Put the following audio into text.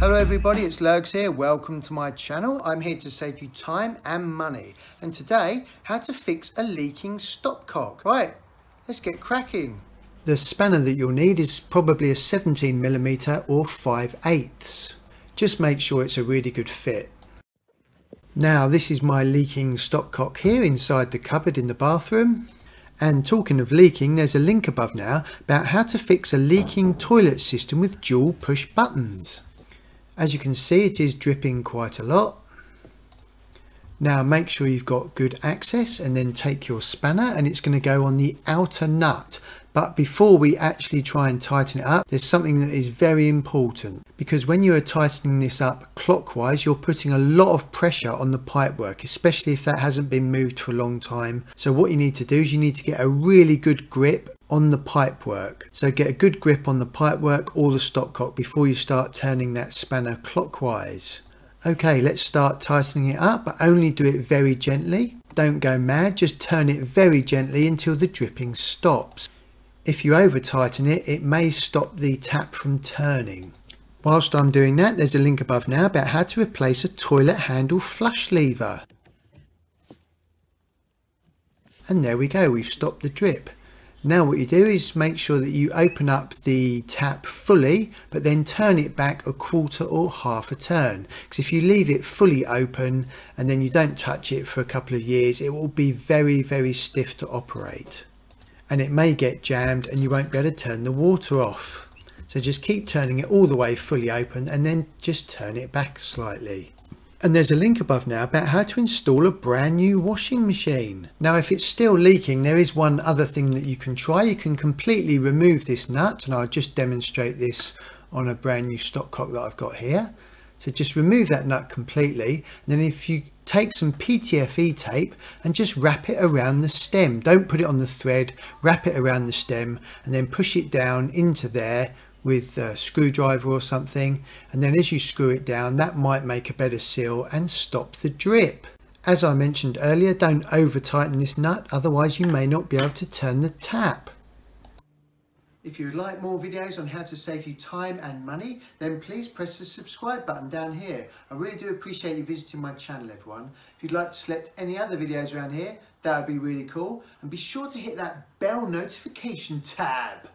Hello everybody, it's Lurgs here. Welcome to my channel. I'm here to save you time and money. And today, how to fix a leaking stopcock. Right, let's get cracking. The spanner that you'll need is probably a 17mm or 5/8. Just make sure it's a really good fit. Now this is my leaking stopcock here inside the cupboard in the bathroom. And talking of leaking, there's a link above now about how to fix a leaking toilet system with dual push buttons. As you can see, it is dripping quite a lot. Now make sure you've got good access and then take your spanner, and it's going to go on the outer nut. But before we actually try and tighten it up, there's something that is very important, because when you are tightening this up clockwise, you're putting a lot of pressure on the pipework, especially if that hasn't been moved for a long time. So what you need to do is you need to get a really good grip on the pipework. So get a good grip on the pipework or the stopcock before you start turning that spanner clockwise. Okay, let's start tightening it up, but only do it very gently. Don't go mad, just turn it very gently until the dripping stops. If you over tighten it, it may stop the tap from turning. Whilst I'm doing that, there's a link above now about how to replace a toilet handle flush lever. And there we go, we've stopped the drip. Now what you do is make sure that you open up the tap fully, but then turn it back a quarter or half a turn. Because if you leave it fully open and then you don't touch it for a couple of years, it will be very, very stiff to operate. And it may get jammed and you won't be able to turn the water off. So just keep turning it all the way fully open and then just turn it back slightly. And there's a link above now about how to install a brand new washing machine. Now if it's still leaking, there is one other thing that you can try. You can completely remove this nut, and I'll just demonstrate this on a brand new stopcock that I've got here. So just remove that nut completely, and then if you take some PTFE tape and just wrap it around the stem. Don't put it on the thread, wrap it around the stem and then push it down into there with a screwdriver or something, and then as you screw it down, that might make a better seal and stop the drip. As I mentioned earlier, don't over tighten this nut, otherwise you may not be able to turn the tap. If you would like more videos on how to save you time and money, then please press the subscribe button down here. I really do appreciate you visiting my channel, everyone. If you'd like to select any other videos around here, that would be really cool. And be sure to hit that bell notification tab.